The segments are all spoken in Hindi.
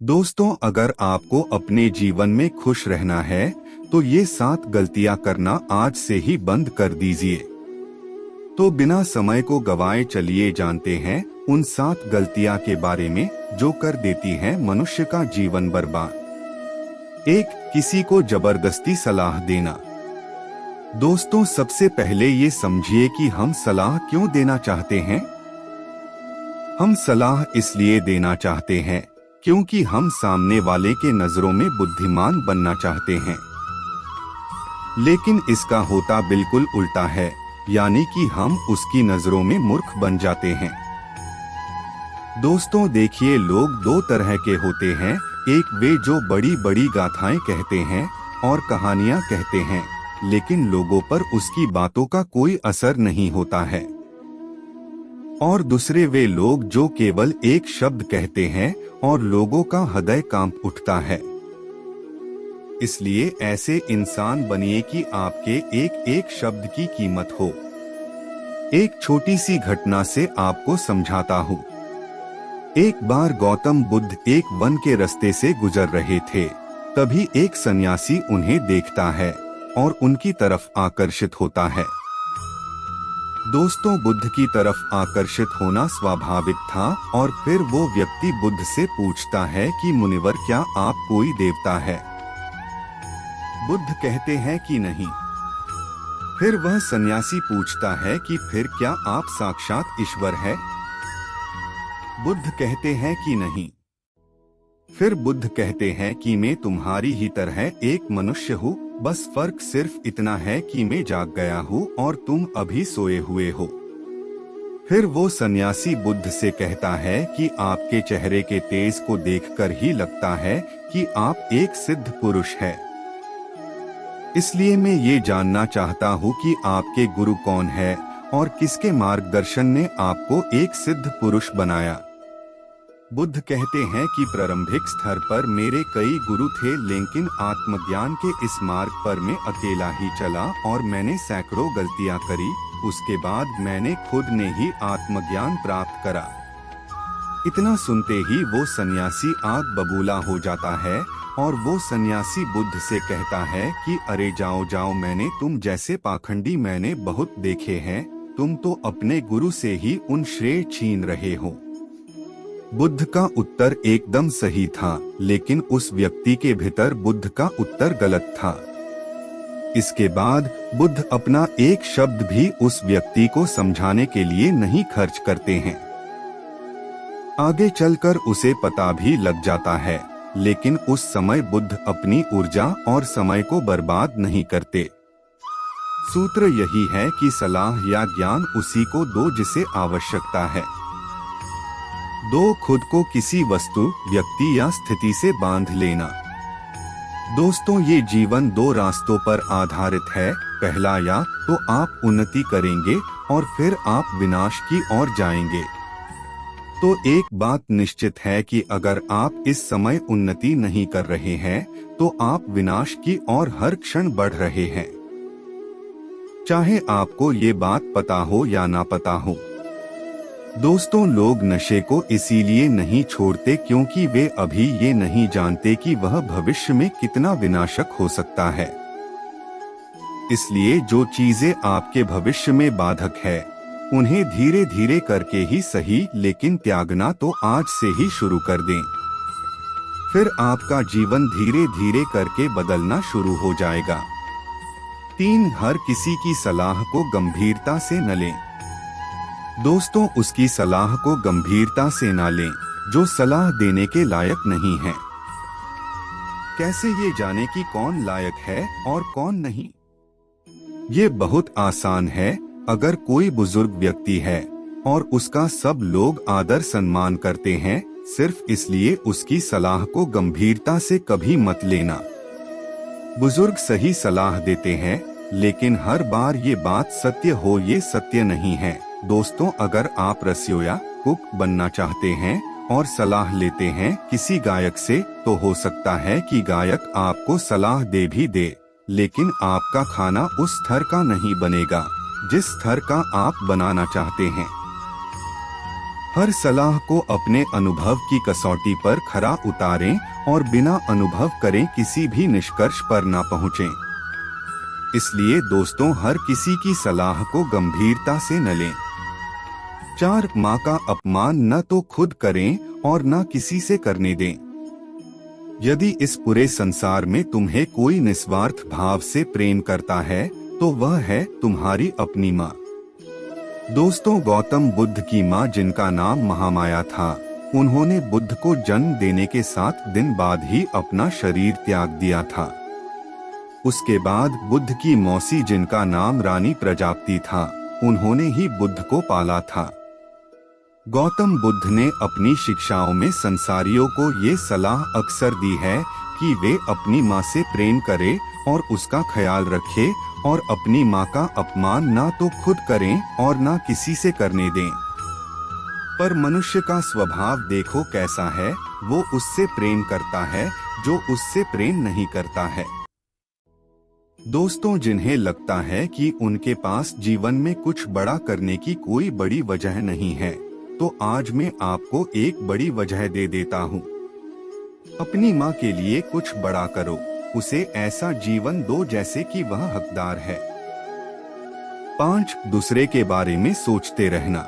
दोस्तों, अगर आपको अपने जीवन में खुश रहना है तो ये 7 गलतियां करना आज से ही बंद कर दीजिए। तो बिना समय को गवाए चलिए जानते हैं उन 7 गलतियां के बारे में जो कर देती हैं मनुष्य का जीवन बर्बाद। 1. किसी को जबरदस्ती सलाह देना। दोस्तों, सबसे पहले ये समझिए कि हम सलाह क्यों देना चाहते हैं। हम सलाह इसलिए देना चाहते हैं क्योंकि हम सामने वाले के नजरों में बुद्धिमान बनना चाहते हैं, लेकिन इसका होता बिल्कुल उल्टा है, यानी कि हम उसकी नजरों में मूर्ख बन जाते हैं। दोस्तों देखिए, लोग 2 तरह के होते हैं। एक वे जो बड़ी बड़ी गाथाएं कहते हैं और कहानियां कहते हैं, लेकिन लोगों पर उसकी बातों का कोई असर नहीं होता है। और दूसरे वे लोग जो केवल एक शब्द कहते हैं और लोगों का हृदय कांप उठता है। इसलिए ऐसे इंसान बनिए कि आपके एक एक शब्द की कीमत हो। एक छोटी सी घटना से आपको समझाता हूँ। एक बार गौतम बुद्ध एक वन के रास्ते से गुजर रहे थे। तभी एक सन्यासी उन्हें देखता है और उनकी तरफ आकर्षित होता है। दोस्तों, बुद्ध की तरफ आकर्षित होना स्वाभाविक था और फिर वो व्यक्ति बुद्ध से पूछता है कि मुनिवर, क्या आप कोई देवता है? बुद्ध कहते हैं कि नहीं। फिर वह सन्यासी पूछता है कि फिर क्या आप साक्षात ईश्वर है? बुद्ध कहते हैं कि नहीं। फिर बुद्ध कहते हैं कि मैं तुम्हारी ही तरह एक मनुष्य हूँ, बस फर्क सिर्फ इतना है कि मैं जाग गया हूँ और तुम अभी सोए हुए हो। फिर वो सन्यासी बुद्ध से कहता है कि आपके चेहरे के तेज को देखकर ही लगता है कि आप एक सिद्ध पुरुष है। इसलिए मैं ये जानना चाहता हूँ कि आपके गुरु कौन है और किसके मार्गदर्शन ने आपको एक सिद्ध पुरुष बनाया। बुद्ध कहते हैं कि प्रारंभिक स्तर पर मेरे कई गुरु थे, लेकिन आत्मज्ञान के इस मार्ग पर मैं अकेला ही चला और मैंने सैकड़ों गलतियां करी। उसके बाद मैंने खुद ने ही आत्मज्ञान प्राप्त करा। इतना सुनते ही वो सन्यासी आग बबूला हो जाता है और वो सन्यासी बुद्ध से कहता है कि अरे जाओ जाओ, मैंने तुम जैसे पाखंडी मैंने बहुत देखे हैं। तुम तो अपने गुरु से ही उन श्रेय छीन रहे हो। बुद्ध का उत्तर एकदम सही था, लेकिन उस व्यक्ति के भीतर बुद्ध का उत्तर गलत था। इसके बाद बुद्ध अपना एक शब्द भी उस व्यक्ति को समझाने के लिए नहीं खर्च करते हैं। आगे चलकर उसे पता भी लग जाता है, लेकिन उस समय बुद्ध अपनी ऊर्जा और समय को बर्बाद नहीं करते। सूत्र यही है कि सलाह या ज्ञान उसी को दो जिसे आवश्यकता है। 2. खुद को किसी वस्तु, व्यक्ति या स्थिति से बांध लेना। दोस्तों, ये जीवन 2 रास्तों पर आधारित है। पहला, या तो आप उन्नति करेंगे और फिर आप विनाश की ओर जाएंगे। तो एक बात निश्चित है कि अगर आप इस समय उन्नति नहीं कर रहे हैं तो आप विनाश की ओर हर क्षण बढ़ रहे हैं, चाहे आपको ये बात पता हो या ना पता हो। दोस्तों, लोग नशे को इसीलिए नहीं छोड़ते क्योंकि वे अभी ये नहीं जानते कि वह भविष्य में कितना विनाशक हो सकता है। इसलिए जो चीजें आपके भविष्य में बाधक है, उन्हें धीरे धीरे करके ही सही, लेकिन त्यागना तो आज से ही शुरू कर दें। फिर आपका जीवन धीरे धीरे करके बदलना शुरू हो जाएगा। 3. हर किसी की सलाह को गंभीरता से न लें। दोस्तों, उसकी सलाह को गंभीरता से ना लें जो सलाह देने के लायक नहीं है। कैसे ये जाने कि कौन लायक है और कौन नहीं? ये बहुत आसान है। अगर कोई बुजुर्ग व्यक्ति है और उसका सब लोग आदर सम्मान करते हैं, सिर्फ इसलिए उसकी सलाह को गंभीरता से कभी मत लेना। बुजुर्ग सही सलाह देते हैं, लेकिन हर बार ये बात सत्य हो ये सत्य नहीं है। दोस्तों, अगर आप रसोइया कुक बनना चाहते हैं और सलाह लेते हैं किसी गायक से, तो हो सकता है कि गायक आपको सलाह दे भी दे, लेकिन आपका खाना उस स्तर का नहीं बनेगा जिस स्तर का आप बनाना चाहते हैं। हर सलाह को अपने अनुभव की कसौटी पर खरा उतारें और बिना अनुभव करें किसी भी निष्कर्ष पर ना पहुँचें। इसलिए दोस्तों, हर किसी की सलाह को गंभीरता से न लें। 4. माँ का अपमान न तो खुद करें और न किसी से करने दें। यदि इस पूरे संसार में तुम्हें कोई निस्वार्थ भाव से प्रेम करता है तो वह है तुम्हारी अपनी माँ। दोस्तों, गौतम बुद्ध की माँ, जिनका नाम महामाया था, उन्होंने बुद्ध को जन्म देने के 7 दिन बाद ही अपना शरीर त्याग दिया था। उसके बाद बुद्ध की मौसी, जिनका नाम रानी प्रजापति था, उन्होंने ही बुद्ध को पाला था। गौतम बुद्ध ने अपनी शिक्षाओं में संसारियों को ये सलाह अक्सर दी है कि वे अपनी माँ से प्रेम करें और उसका ख्याल रखें और अपनी माँ का अपमान ना तो खुद करें और ना किसी से करने दें। पर मनुष्य का स्वभाव देखो कैसा है, वो उससे प्रेम करता है जो उससे प्रेम नहीं करता है। दोस्तों, जिन्हें लगता है कि उनके पास जीवन में कुछ बड़ा करने की कोई बड़ी वजह नहीं है, तो आज मैं आपको एक बड़ी वजह दे देता हूँ। अपनी माँ के लिए कुछ बड़ा करो, उसे ऐसा जीवन दो जैसे कि वह हकदार है। 5. दूसरे के बारे में सोचते रहना।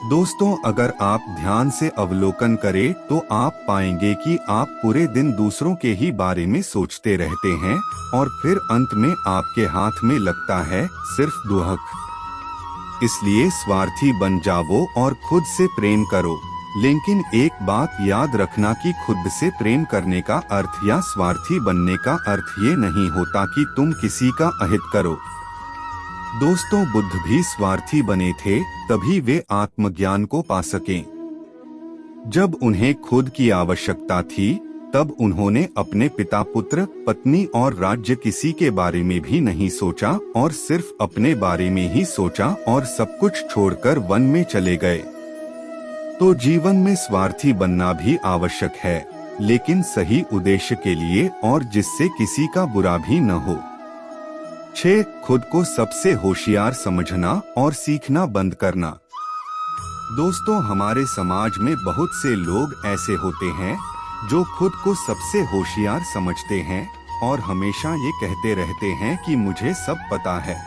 दोस्तों, अगर आप ध्यान से अवलोकन करें तो आप पाएंगे कि आप पूरे दिन दूसरों के ही बारे में सोचते रहते हैं और फिर अंत में आपके हाथ में लगता है सिर्फ दुहक। इसलिए स्वार्थी बन जाओ और खुद से प्रेम करो। लेकिन एक बात याद रखना कि खुद से प्रेम करने का अर्थ या स्वार्थी बनने का अर्थ ये नहीं होता कि तुम किसी का अहित करो। दोस्तों, बुद्ध भी स्वार्थी बने थे, तभी वे आत्मज्ञान को पा सकें। जब उन्हें खुद की आवश्यकता थी, तब उन्होंने अपने पिता, पुत्र, पत्नी और राज्य किसी के बारे में भी नहीं सोचा और सिर्फ अपने बारे में ही सोचा और सब कुछ छोड़कर वन में चले गए। तो जीवन में स्वार्थी बनना भी आवश्यक है, लेकिन सही उद्देश्य के लिए और जिससे किसी का बुरा भी न हो। 6. खुद को सबसे होशियार समझना और सीखना बंद करना। दोस्तों, हमारे समाज में बहुत से लोग ऐसे होते हैं जो खुद को सबसे होशियार समझते हैं और हमेशा ये कहते रहते हैं कि मुझे सब पता है।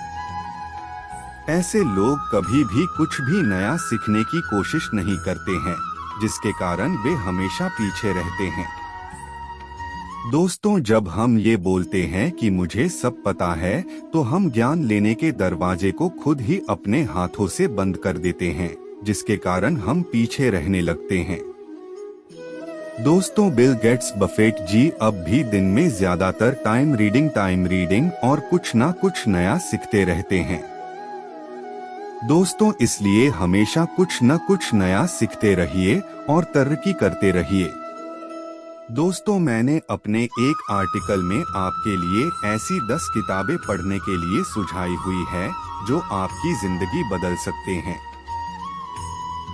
ऐसे लोग कभी भी कुछ भी नया सीखने की कोशिश नहीं करते हैं, जिसके कारण वे हमेशा पीछे रहते हैं। दोस्तों, जब हम ये बोलते हैं कि मुझे सब पता है, तो हम ज्ञान लेने के दरवाजे को खुद ही अपने हाथों से बंद कर देते हैं, जिसके कारण हम पीछे रहने लगते हैं। दोस्तों, बिल गेट्स, बफेट जी अब भी दिन में ज्यादातर टाइम रीडिंग और कुछ ना कुछ नया सीखते रहते हैं। दोस्तों, इसलिए हमेशा कुछ न कुछ नया सीखते रहिए और तरक्की करते रहिए। दोस्तों, मैंने अपने एक आर्टिकल में आपके लिए ऐसी 10 किताबें पढ़ने के लिए सुझाई हुई है जो आपकी जिंदगी बदल सकते हैं।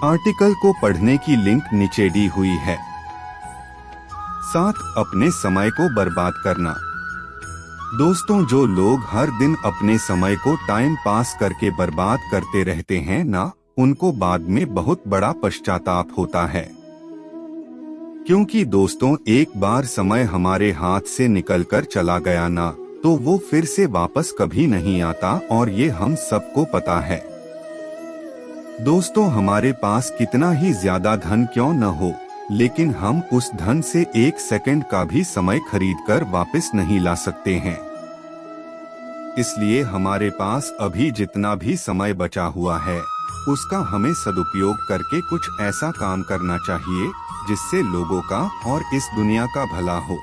आर्टिकल को पढ़ने की लिंक नीचे दी हुई है। 7. अपने समय को बर्बाद करना। दोस्तों, जो लोग हर दिन अपने समय को टाइम पास करके बर्बाद करते रहते हैं ना, उनको बाद में बहुत बड़ा पश्चाताप होता है। क्योंकि दोस्तों, एक बार समय हमारे हाथ से निकलकर चला गया ना, तो वो फिर से वापस कभी नहीं आता और ये हम सबको पता है। दोस्तों, हमारे पास कितना ही ज्यादा धन क्यों न हो, लेकिन हम उस धन से 1 सेकंड का भी समय खरीदकर वापस नहीं ला सकते हैं। इसलिए हमारे पास अभी जितना भी समय बचा हुआ है, उसका हमें सदुपयोग करके कुछ ऐसा काम करना चाहिए जिससे लोगों का और इस दुनिया का भला हो।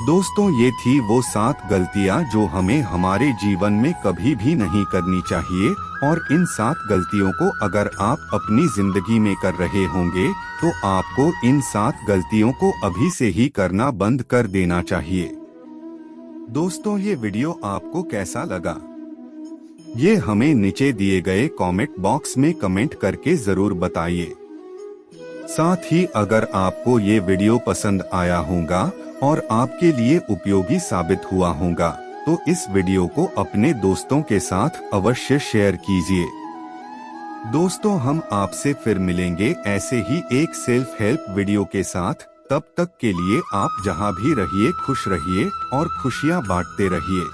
दोस्तों, ये थी वो 7 गलतियां जो हमें हमारे जीवन में कभी भी नहीं करनी चाहिए, और इन 7 गलतियों को अगर आप अपनी जिंदगी में कर रहे होंगे तो आपको इन 7 गलतियों को अभी से ही करना बंद कर देना चाहिए। दोस्तों, ये वीडियो आपको कैसा लगा, ये हमें नीचे दिए गए कमेंट बॉक्स में कमेंट करके जरूर बताइए। साथ ही अगर आपको ये वीडियो पसंद आया होगा और आपके लिए उपयोगी साबित हुआ होगा, तो इस वीडियो को अपने दोस्तों के साथ अवश्य शेयर कीजिए। दोस्तों, हम आपसे फिर मिलेंगे ऐसे ही एक सेल्फ हेल्प वीडियो के साथ। तब तक के लिए आप जहां भी रहिए खुश रहिए और खुशियां बांटते रहिए।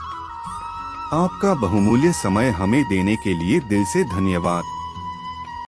आपका बहुमूल्य समय हमें देने के लिए दिल से धन्यवाद।